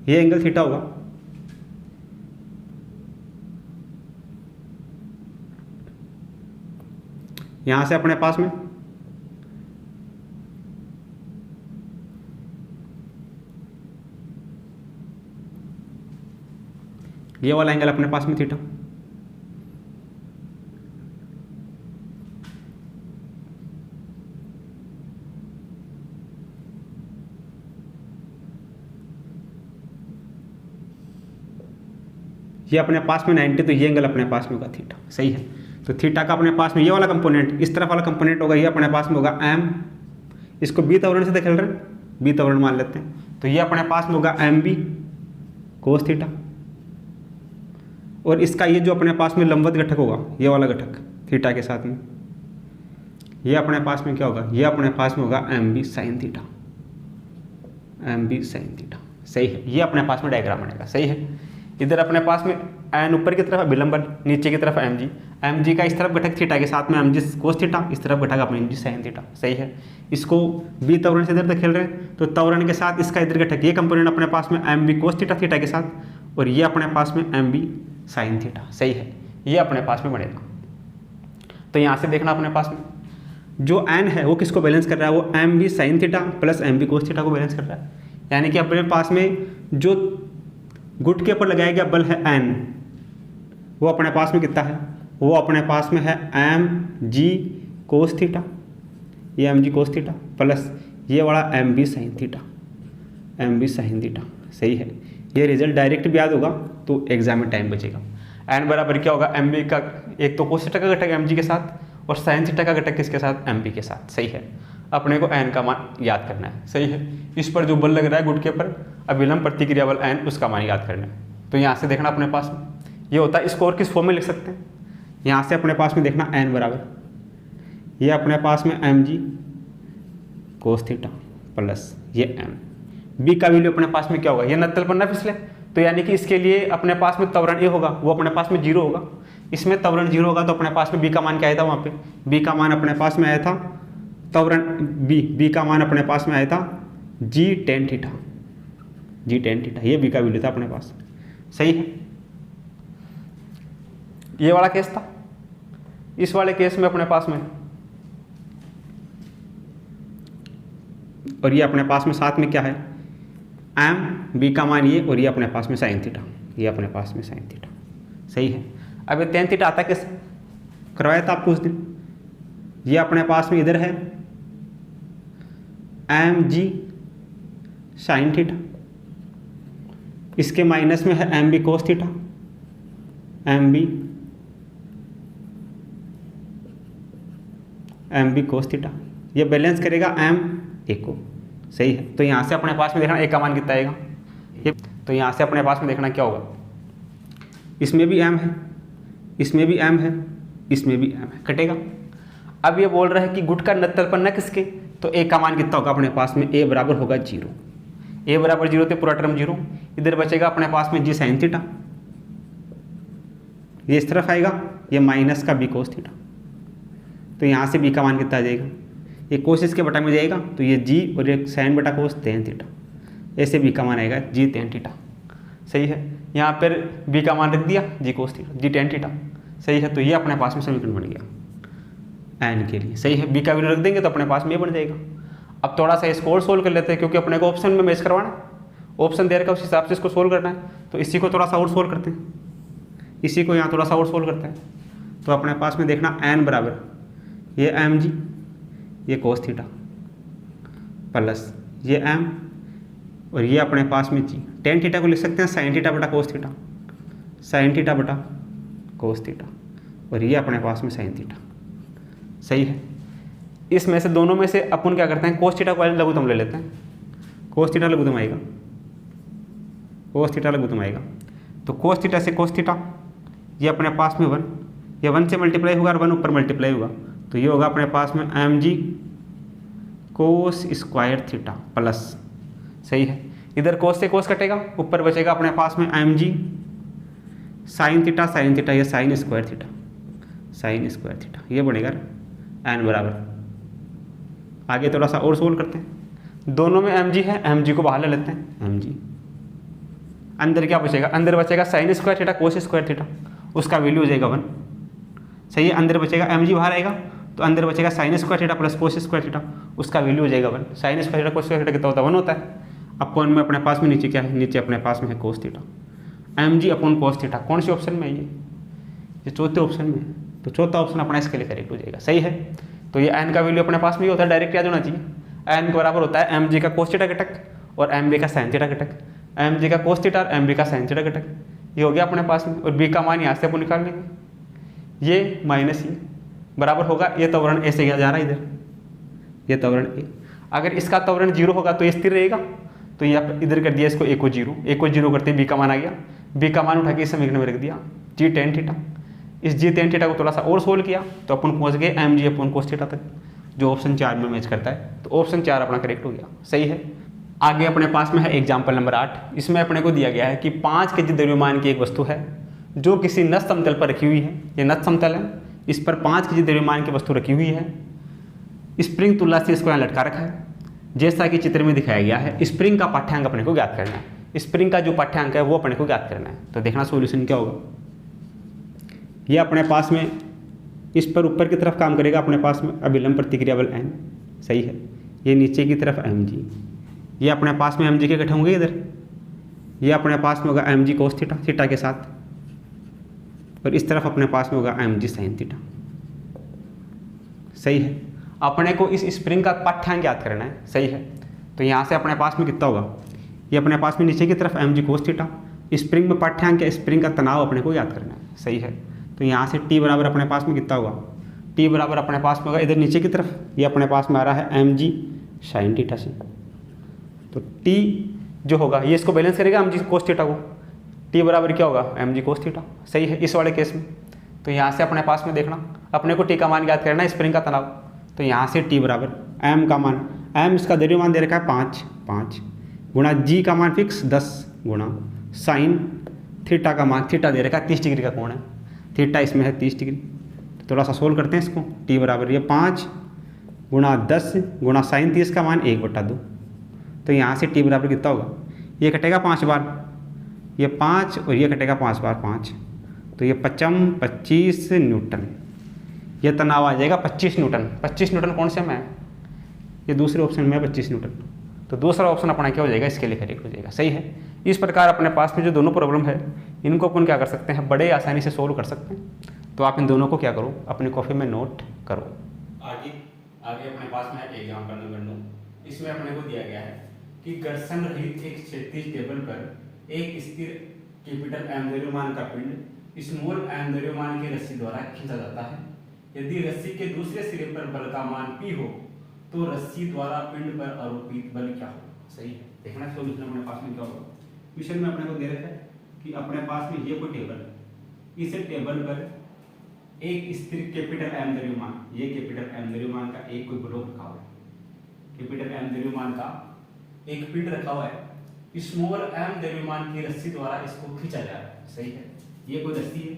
ये एंगल थीटा होगा, यहाँ से अपने पास में ये वाला एंगल अपने पास में थीटा, ये अपने पास में 90, तो ये एंगल अपने पास में होगा थीटा, सही है। तो थीटा का अपने पास में ये वाला कंपोनेंट, इस तरफ वाला कंपोनेंट होगा, ये अपने पास में होगा m। इसको बी त्वरण से धकेल रहे हैं, बी त्वरण मान लेते हैं, तो ये अपने पास में होगा mb cos थीटा। और इसका ये जो अपने पास में लंबवत घटक होगा, ये वाला घटक थीटा के साथ में, ये अपने पास में क्या होगा, ये अपने पास में होगा mb sin theta, mb sin theta, सही है। ये अपने पास में डायग्राम बनेगा, सही है। इधर अपने पास में n ऊपर की तरफ अभिलंब बल, नीचे की तरफ mg का इस तरफ घटक थीटा के साथ में mg cos थीटा, इस तरफ घटक अपने mg sin थीटा, सही है। इसको b त्वरण से इधर धकेल रहे हैं, तो त्वरण के साथ इसका इधर घटक ये कंपोनेंट अपने पास में mb cos थीटा थीटा के साथ, और ये अपने पास में mb sin थीटा, सही है। ये अपने पास में बनेगा। तो यहाँ से देखना अपने पास में जो n है वो किसको बैलेंस कर रहा है, वो mb sin theta plus mb cos theta को बैलेंस कर रहा है। यानी कि अपने पास में जो गुटके पर लगाया गया बल है n, वो अपने पास में कितना है, वो अपने पास में है mg cos थीटा, ये mg cos थीटा प्लस ये वाला mb sin theta, mb sin theta, सही है। ये रिजल्ट डायरेक्ट भी याद होगा तो एग्जाम में टाइम बचेगा। n बराबर क्या होगा, mb का एक तो cos थीटा का घटक mg के साथ और sin थीटा का घटक किसके साथ, mb के साथ, सही है। अपने को n का मान याद करना है, सही है। इस पर जो बल लग रहा है गुटके पर अभिलंब प्रतिक्रिया बल n, उसका मान याद करना है। तो यहाँ से देखना अपने पास में ये होता है, इसको और किस फॉर्म में लिख सकते हैं, यहाँ से अपने पास में देखना n बराबर ये अपने पास में mg cos थीटा प्लस ये m। b का वैल्यू अपने पास में क्या होगा, ये नत्तल पर ना फिसले, तो यानी कि इसके लिए अपने पास में त्वरण a होगा, वो अपने पास में 0 होगा। इसमें त्वरण 0 होगा, तो अपने पास में b का मान क्या आया था, वहाँ पे b का मान अपने पास में आया था, त्वरण b का मान अपने पास में आया था g tan theta, g tan theta, ये b का वैल्यू था अपने पास, सही है। ये वाला केस था। इस वाले केस में अपने पास में, और ये अपने पास में साथ में क्या है, एम बी का मान ये, और ये अपने पास में साइन थीटा, ये अपने पास में साइन थीटा। सही है। अब ये टेन थीटा आता कैसे, करवाया था आपको उस दिन। ये अपने पास में इधर है एम जी साइन थीटा, इसके माइनस में है M B cos theta, M B cos theta. ये बैलेंस करेगा एम ए को। सही है। तो यहाँ से अपने पास में देखना ए का मान कितना आएगा, ये तो यहाँ से अपने पास में देखना क्या होगा, इसमें भी एम है, इसमें भी एम है, इसमें भी एम है, कटेगा। अब ये बोल रहा है कि गुट का नत्तल पर न किसके, तो ए का मान कितना होगा अपने पास में, ए बराबर होगा 0। ए बराबर 0 तो पूरा टर्म 0, इधर बचेगा अपने पास में जी साइन थीटा, ये इस तरफ आएगा, ये माइनस का बी कोस थीटा। तो यहाँ से बी का मान कितना आ जाएगा, ये कोस इसके बटा में जाएगा, तो ये जी और ये साइन बटा कोस टेन थीटा, ऐसे बी का मान आएगा जी टेन थीटा। सही है। यहाँ पर बी का मान रख दिया जी कोस थीटा, जी टेन थीटा। सही है। तो ये अपने पास में समीकरण बन गया एन के लिए। सही है। बी का वैल्यू रख देंगे तो अपने पास में ये बन जाएगा। अब थोड़ा सा इसको और सोल्व कर लेते हैं, क्योंकि अपने को ऑप्शन में मैच करवाना है, ऑप्शन दे रखा है उस हिसाब से इसको सोल्व करना है। तो इसी को थोड़ा सा और सोल्व करते हैं, इसी को यहाँ थोड़ा सा और सोल्व करते हैं। तो अपने पास में देखना एन बराबर ये एम जी, ये कोस थीटा, प्लस ये एम, और ये अपने पास में जी। टेन थीटा को लिख सकते हैं साइन थीटा बटा कोस थीटा, साइन थीटा बटा कोस थीटा, और ये अपने पास में साइन थीटा। सही है। इसमें से दोनों में से अपन क्या करते हैं, कोस थीटा को लघुत्तम ले लेते हैं, कोस थीटा लघुत्तम आएगा, कोस थीटा लघुत्तम आएगा। तो कोस थीटा से कोस थीटा, ये अपने पास में 1, ये 1 से मल्टीप्लाई होगा और 1 ऊपर मल्टीप्लाई होगा, तो ये होगा अपने पास में M G cos square theta plus. सही है। इधर कोस से कोस कटेगा, ऊपर बचेगा अपने पास में M G sine theta, sine theta ये sine square theta, sine square theta, ये बनेगा एन बराबर। आगे थोड़ा सा और सोल्व करते हैं। दोनों में एम जी है, एम जी को बाहर ले लेते हैं, एम जी अंदर क्या बचेगा, अंदर बचेगा sign square theta cos square theta, उसका वैल्यू हो जाएगा 1। सही है। अंदर बचेगा एम जी बाहर आएगा, तो अंदर बचेगा sign square theta plus cos square theta, उसका वैल्यू हो जाएगा 1। Sign square theta cos square theta कितना होता है, 1 होता है। अपॉन में अपने पास में नीचे क्या है, नीचे अपने पास में है cos theta, M G upon cos theta. कौन से ऑप्शन में है ये चौथे ऑप्शन में है, तो चौथा ऑप्शन अपना इसके लिए करेक्ट हो जाएगा। सही है। तो ये एन का वैल्यू अपने पास में ही होता है, डायरेक्ट याद होना चाहिए। एन के बराबर होता है एम जी का कोस थीटा घटक और एम बी का साइन थीटा घटक, एम जी का कोस थीटा और एम बी का साइन थीटा घटक, ये हो गया अपने पास में। और बी का मान यहाँ से अपन निकाल लेंगे, ये माइनस ये बराबर होगा, ये त्वरण ऐसे गया जा रहा है इधर, ये त्वरण ए। अगर इसका त्वरण 0 होगा तो ये स्थिर रहेगा, तो ये इधर कर दिया इसको ए को 0, ए को 0 करते बी का मान आ गया, बी का मान उठा के इस समीकरण में रख दिया जी टेन थीटा। इस जी टेन थीटा को थोड़ा सा और सोल्व किया तो अपन पहुंच गए एम जी अपन कोस थीटा तक, जो ऑप्शन 4 में मैच करता है। तो ऑप्शन 4 अपना करेक्ट हो गया। सही है। आगे अपने पास में है एग्जाम्पल नंबर 8। इसमें अपने को दिया गया है कि 5 केजी द्रव्यमान की एक वस्तु है जो किसी नस समतल पर रखी हुई है। ये नस समतल है, इस पर 5 केजी द्रव्यमान की वस्तु रखी हुई है। स्प्रिंग तुला से इसको यहाँ लटका रखा है, जैसा कि चित्र में दिखाया गया है। स्प्रिंग का पाठ्यांक अपने को ज्ञात करना है, स्प्रिंग का जो पाठ्यांक है वो अपने को ज्ञात करना है। तो देखना सॉल्यूशन क्या होगा। ये अपने पास में इस पर ऊपर की तरफ काम करेगा, अपने पास में अभिलंब प्रतिक्रिया बल एन। सही है। ये नीचे की तरफ एम जी, ये अपने पास में एम जी के इकट्ठे होंगे इधर, ये अपने पास में होगा M G cos theta, theta के साथ, और इस तरफ अपने पास में होगा एम जी साइन थीटा। सही है। अपने को इस स्प्रिंग का पाठ्यांक याद करना है। सही है। तो यहाँ से अपने पास में कितना होगा, ये अपने पास में नीचे की तरफ M G cos theta, spring में पाठ्यांक या स्प्रिंग का तनाव अपने को याद करना है। सही है। तो यहाँ से टी बराबर अपने पास में कितना होगा, टी बराबर अपने पास में होगा इधर नीचे की तरफ, ये अपने पास में आ रहा है एम जी साइन थीटा से। तो टी जो होगा ये इसको बैलेंस करेगा एम जी कोस थीटा को, टी बराबर क्या होगा एम जी कोस थीटा। सही है। इस वाले केस में तो यहाँ से अपने पास में देखना, अपने को टी का मान याद करना है, स्प्रिंग का तनाव। तो यहाँ से टी बराबर एम का मान, एम इसका द्रव्यमान दे रखा है 5 गुणा जी का मान फिक्स 10 गुणा साइन थीटा का मान, थीटा दे रखा है 30 डिग्री का कोण है, थीटा इसमें है 30 डिग्री। तो थोड़ा सा सोल्व करते हैं इसको। टी बराबर ये 5 गुणा 10 गुणा साइन 30 का मान 1/2। तो यहाँ से टी बराबर कितना होगा, ये कटेगा 5 बार, ये 5 और ये कटेगा 5 बार 5, तो ये 25 न्यूटन। ये तनाव आ जाएगा 25 न्यूटन। 25 न्यूटन कौन से में है, ये दूसरे ऑप्शन में है 25 न्यूटन। तो दूसरा ऑप्शन अपना क्या हो जाएगा, इसके लिए करेक्ट हो जाएगा। सही है। इस प्रकार अपने पास में जो दोनों प्रॉब्लम है इनको अपन क्या कर सकते हैं, बड़े आसानी से सोल्व कर सकते हैं। तो आप इन दोनों को क्या करो, अपनी कॉपी में नोट करो। आगे अपने पास में एग्जाम्पल नंबर 9, इसमें अपने को दिया गया है कि घर्षण रहित एक क्षैतिज टेबल पर एक स्थिर कैपिटल M द्रव्यमान का पिंड स्मॉल m द्रव्यमान की रस्सी द्वारा खींचा जाता है। यदि रस्सी के दूसरे सिरे पर बल का मान P हो तो रस्सी द्वारा पिंड पर आरोपित बल क्या हो। सही है। देखना सॉल्यूशन अपने पास में क्या होगा। क्वेश्चन में अपने को दे रखा है कि अपने पास में ये कोई टेबल है, इस टेबल पर एक स्थिर कैपिटल M द्रव्यमान, ये कैपिटल M द्रव्यमान का एक कोई ब्लॉक रखा हुआ है, कैपिटल M द्रव्यमान का एक पिंड रखा हुआ है, स्मॉल m द्रव्यमान की रस्सी द्वारा इसको खींचा जा रहा है। सही है। ये कोई रस्सी है,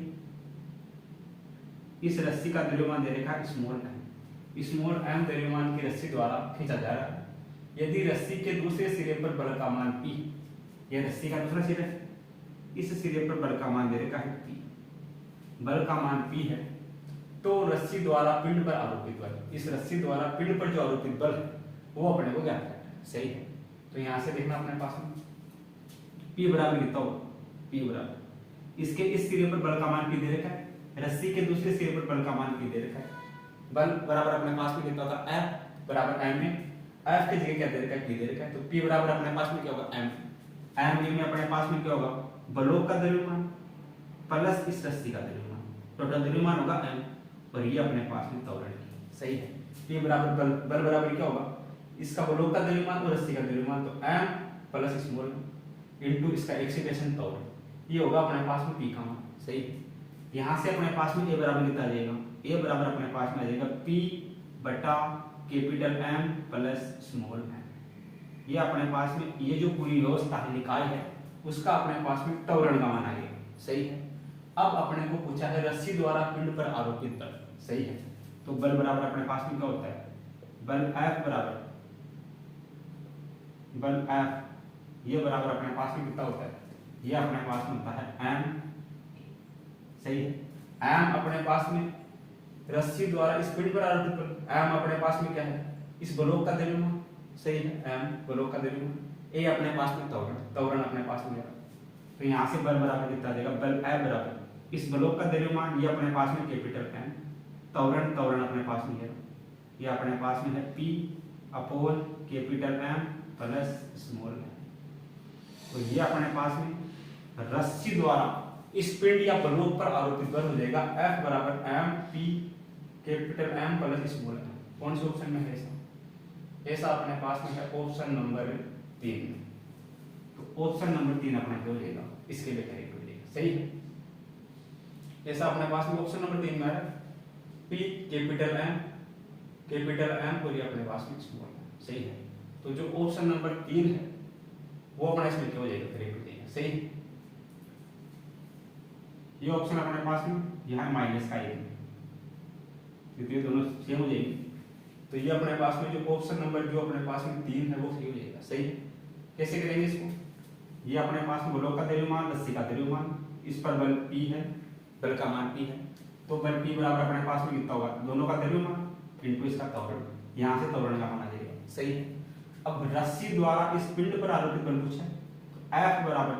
इस रस्सी का द्रव्यमान दे रखा है स्मॉल m द्रव्यमान की रस्सी द्वारा खींचा जा रहा है। यदि रस्सी के दूसरे सिरे पर बल का मान P, ये रस्सी का दूसरा सिरा है, इस सिरे पर बल का मान दे रखा है P, बल का मान P है, तो रस्सी द्वारा पिंड पर आरोपित बल, इस रस्सी द्वारा पिंड पर जो आरोपित बल है वो अपने को ज्ञात करना है। सही है। तो यहां से देखना अपने पास में P बराबर कितना होगा, P बराबर इसके इस सिरे पर बल का मान P दे रखा है, रस्सी के दूसरे सिरे पर बल का मान P दे रखा है। बल बराबर अपने पास में कितना होगा, F बराबर m में, F की जगह क्या दे रखा है, P दे रखा है। तो P बराबर अपने पास में क्या होगा, m में अपने पास में क्या होगा, बलों का द्रव्यमान प्लस इस रस्सी का द्रव्यमान, टोटल द्रव्यमान होगा m, और ये अपने पास में त्वरण है। सही है। P बराबर बल बराबर क्या होगा, इसका बलों का द्रव्यमान और रस्सी का द्रव्यमान, तो m प्लस स्मॉल इनटू इसका एक्सीलरेशन त्वरण, ये होगा अपने पास में P का मान। सही है। यहां से अपने पास में A बराबर कितना आ जाएगा, A बराबर अपने पास में आ जाएगा P बटा capital M plus small m। ये अपने पास में ये जो पूरी व्यवस्था है निकाय है उसका अपने पास में त्वरण का मान आ गया। सही है। अब अपने को पूछा है रस्सी द्वारा पिंड पर आरोपित बल। सही है। तो बल बराबर अपने पास में क्या होता है, बल F बराबर बल F, ये बराबर अपने पास में कितना होता है, ये अपने पास में होता है m। सही है। m अपने पास में रस्सी द्वारा इस पिंड पर आरोपित बल, m अपने पास में क्या है, इस बलोक का द्रव्यमान। सही है। m बलोक का द्रव्यमान, a अपने पास में त्वरण अपने पास में। तो यहां से बल बराबर कितना आ जाएगा, बल F बराबर इस बलोक का द्रव्यमान, ये अपने पास में कैपिटल M, त्वरण अपने पास में है, ये अपने पास में है P upon capital M plus small m। तो ये अपने पास में रस्सी द्वारा इस पिंड या बलोक पर आरोपित बल हो जाएगा F बराबर m P capital M plus small m। कौन से ऑप्शन में है ऐसा, ऐसा अपने पास में है ऑप्शन नंबर 3। तो ऑप्शन नंबर 3 अपने को हो जाएगा, इसके लिए करेक्ट हो जाएगा। सही है। ऐसा अपने पास में ऑप्शन नंबर 3 में है P कैपिटल M और ये अपने पास में स्मॉल m। सही है। तो जो ऑप्शन नंबर 3 है वो अपना इसमें क्या हो जाएगा, करेक्ट हो जाएगा। सही। ये ऑप्शन अपने पास में यहाँ माइनस का है क्योंकि ये दोनों सेम हो जाएंगे, तो ये अपने पास में जो ऑप्शन नंबर जो अपने पास में 3 है वो सही हो जाएगा। सही है। कैसे करेंगे इसको, ये अपने पास में बलों का द्रव्यमान, रस्सी का द्रव्यमान, इस पर बल P है, बल का मान P है, तो बल P बराबर अपने पास में कितना होगा, दोनों का द्रव्यमान इनटू इसका त्वरण, यहाँ से त्वरण का मान आ जाएगा। सही है। अब रस्सी द्वारा इस पिंड पर आरोपित बल पूछा, तो F बराबर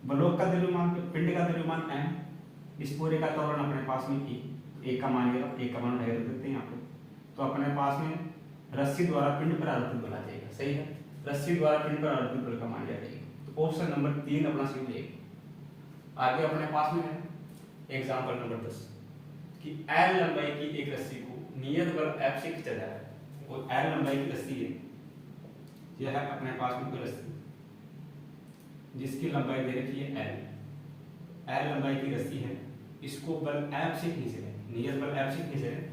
बलों का द्रव्यमान, पिंड का द्रव्यमान m, इस पूरे का त्वरण अपने पास में A का मान लिया, A का मान उठाए रख देते हैं यहाँ पे, तो अपने पास में रस्सी द्वारा पिंड पर आरोपित बल आ जाएगा। सही है। रस्सी द्वारा पिंड पर आरोपित बल का मान लिया जाएगा, तो ऑप्शन नंबर 3 अपना सही हो जाएगा। आगे अपने पास में है एग्जांपल नंबर 10 कि L लंबाई की एक रस्सी को नियत बल F से खींचा जा रहा है, और L लंबाई की रस्सी है, यह है अपने पास में कोई रस्सी जिसकी लंबाई दे रखी है L लंबाई की रस्सी है, इसको बल F से खींच रहे हैं, नियत बल F से खींच रहे हैं।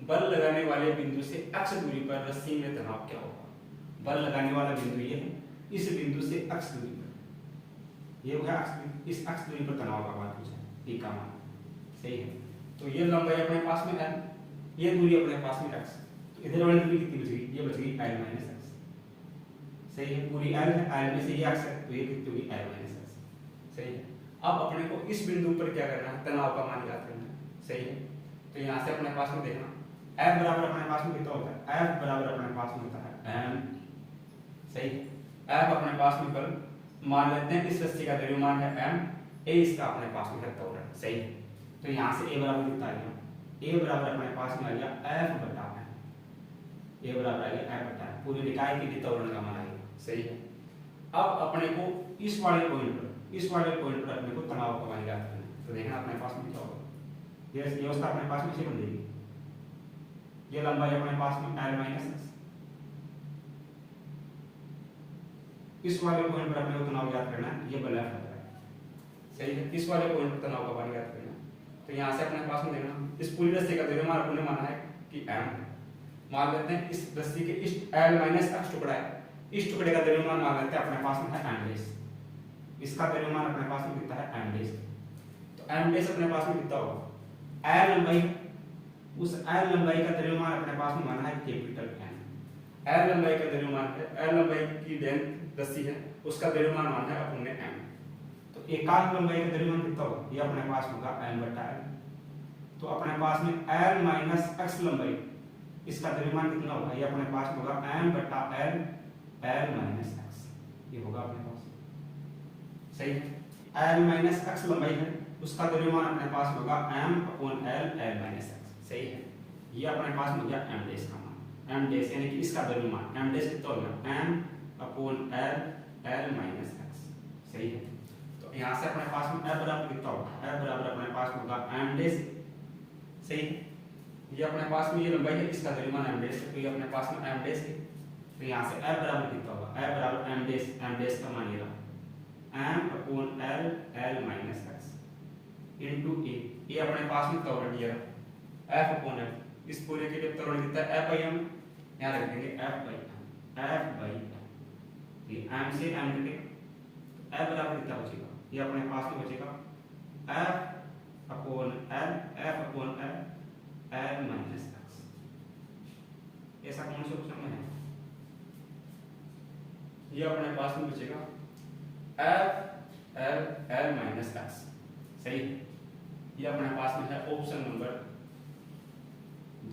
बल लगाने वाले बिंदु से अक्ष दूरी पर रस्सी में तनाव क्या होगा। बल लगाने वाला बिंदु ये है, इस बिंदु से अक्ष दूरी पर, ये होगा अक्ष, इस अक्ष दूरी पर तनाव का मान पूछा है, P का मान। सही है। तो ये लंबाई अपने पास में L, ये दूरी अपने पास में x, तो इधर वाली दूरी कितनी बच गई, ये बच गई L माइनस x। सही है। पूरी L है, L में से ये x है, तो ये कितनी होगी L माइनस x। सही है। अब अपने को इस बिंदु पर क्या करना है, तनाव का मान ज्ञात करना है। सही है। तो यहाँ से अपने पास में देखना F बराबर अपने पास में कितना होता है, F बराबर अपने पास में होता है m। सही है। एफ अपने पास में बल मान लेते हैं इस रस्सी का द्रव्यमान है m, a इसका अपने पास में है त्वरण। सही है। तो यहाँ से a बराबर कितना आ गया, a बराबर अपने पास में आ गया f बटा m, a बराबर आ गया f बटा m, पूरी निकाय के लिए त्वरण का मान आएगा। सही है। अब अपने को इस वाले पॉइंट पर अपने को तनाव का मान ज्ञात करना है। तो देखना अपने पास में क्या होगा, ये व्यवस्था अपने पास में से बन जाएगी। ये लंबाई अपने पास में l माइनस x, इस वाले पॉइंट पर अपने को तनाव ज्ञात करना है, ये बल F होता है। सही है। इस वाले पॉइंट पर तनाव का मान ज्ञात करना है। तो यहाँ से अपने पास में देखना, इस पूरी रस्सी का द्रव्यमान अपने माना है कि m, मान लेते हैं इस रस्सी के इस l माइनस x टुकड़ा है, इस टुकड़े का द्रव्यमान मान लेते हैं अपने पास में है m डैश, इसका द्रव्यमान अपने पास में कितना है m डैश। तो m डैश अपने पास में कितना होगा, l लंबाई, उस l लंबाई का द्रव्यमान अपने पास में माना है कैपिटल N, l लंबाई का द्रव्यमान है, l लंबाई की लेंथ रस्सी है, उसका द्रव्यमान माना है अपन ने m। तो एकांक लंबाई का द्रव्यमान कितना होगा, ये अपने पास होगा m बटा l। तो अपने पास में l माइनस x लंबाई, इसका द्रव्यमान कितना होगा, ये अपने पास होगा m बटा l, l माइनस x, ये होगा अपने पास। सही है। l माइनस x लंबाई है, उसका द्रव्यमान अपने पास होगा m upon l, l minus x। सही है। ये अपने पास हो गया m डैश का मान, m डैश यानी कि इसका द्रव्यमान m डैश कितना होगा, m upon l, l minus x। सही है। तो यहाँ से अपने पास में f बराबर कितना होगा, f बराबर अपने पास होगा m डैश। सही है। ये अपने पास में ये लंबाई है, इसका द्रव्यमान m डैश है, तो ये अपने पास में m डैश है। तो यहाँ से f बराबर कितना होगा, f बराबर m डैश का मान ये m upon l, l minus x into a, ये अपने पास में त्वरण दिया f अपॉन l, इस पूरे के लिए त्वरण कितना है f बाई m, यहाँ रख देंगे f बाई m, ये m से m कटेगा, f बराबर कितना बचेगा, ये अपने पास में बचेगा f upon l, f upon l, l minus x। ऐसा कौन से ऑप्शन में है, ये अपने पास में बचेगा f l, l minus x। सही है। ये अपने पास में है ऑप्शन नंबर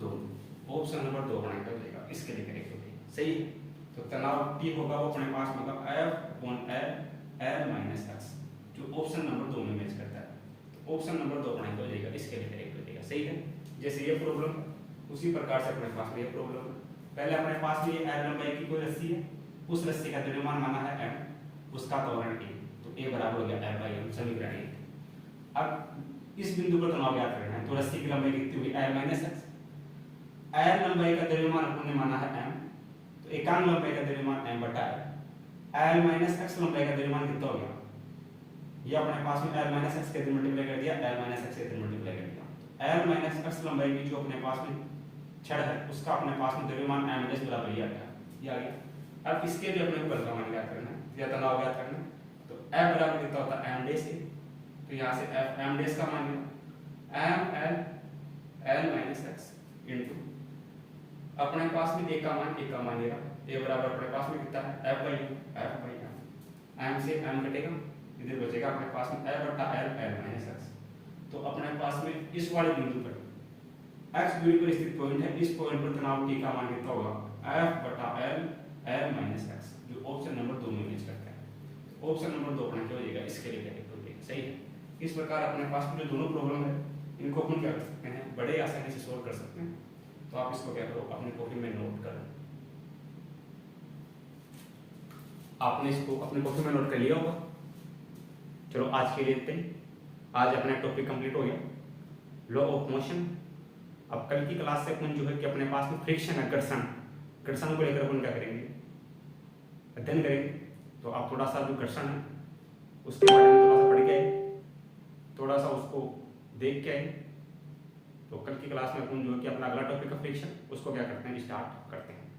2, ऑप्शन नंबर 2 बनाना पड़ेगा, इसके लिए करेक्ट होगी। सही है। तो तनाव T होगा वो अपने पास में होगा F upon L, L minus x, जो ऑप्शन नंबर 2 में मैच करता है। तो ऑप्शन नंबर 2 बनाना हो जाएगा, इसके लिए करेक्ट हो जाएगा। सही है। जैसे ये प्रॉब्लम, उसी प्रकार से अपने पास में ये प्रॉब्लम है। पहले अपने पास में ये L लंबाई की कोई रस्सी है, उस रस्सी का द्रव्यमान माना है m, उसका त्वरण a, तो a बराबर हो गया f बाई m, समीकरण 1। अब इस बिंदु पर तनाव ज्ञात करना है, तो रस्सी की लंबाई कितनी हुई l माइनस x, l लंबाई का द्रव्यमान अपन ने माना है m, तो एकांक लंबाई का द्रव्यमान m बटा l माइनस x लंबाई का द्रव्यमान कितना हो गया, ये अपने पास में l माइनस x के मल्टीप्लाई कर दिया, l माइनस x से मल्टीप्लाई कर दिया। l माइनस x लंबाई की जो अपने पास में छड़ है, उसका अपने पास में द्रव्यमान m डैश बराबर ये आ गया, ये आ गया। अब इसके लिए अपने को बल का मान ज्ञात करना है या तनाव ज्ञात करना है। तो f बराबर कितना होता है m डैश से, तो यहाँ से f m डैश का मान लिया m l, l minus x into अपने पास में a का मान लेगा, a बराबर अपने पास में कितना है f बाई m, m से m कटेगा, इधर बचेगा अपने पास में f बटा l, l माइनस x। तो अपने पास में इस वाले बिंदु पर x दूरी पर स्थित पॉइंट है, इस पॉइंट पर तनाव T का मान कितना होगा, f बटा l, l माइनस x, जो ऑप्शन नंबर 2 में मैच करता है। ऑप्शन नंबर 2 अपना क्या हो जाएगा, इसके लिए करेक्ट हो जाएगा। सही है। इस प्रकार अपने पास में जो दोनों प्रॉब्लम है, इनको अपन क्या कर सकते हैं, बड़े आसानी से सोल्व कर सकते हैं। तो आप इसको क्या करो, अपनी कॉपी में नोट करो। आपने इसको अपनी कॉपी में नोट कर लिया होगा। चलो आज के लिए इतने ही। आज अपना टॉपिक कंप्लीट हो गया, लॉ ऑफ मोशन। अब कल की क्लास से अपन जो है कि अपने पास में फ्रिक्शन है, घर्षण को लेकर अपन क्या करेंगे, अध्ययन करेंगे। तो आप थोड़ा सा जो घर्षण है उसके बारे में थोड़ा सा पढ़ के आए, थोड़ा सा उसको देख के आए। तो कल की क्लास में अपन जो है कि अपना अगला टॉपिक है फ्रिक्शन, उसको क्या करते हैं, स्टार्ट करते हैं।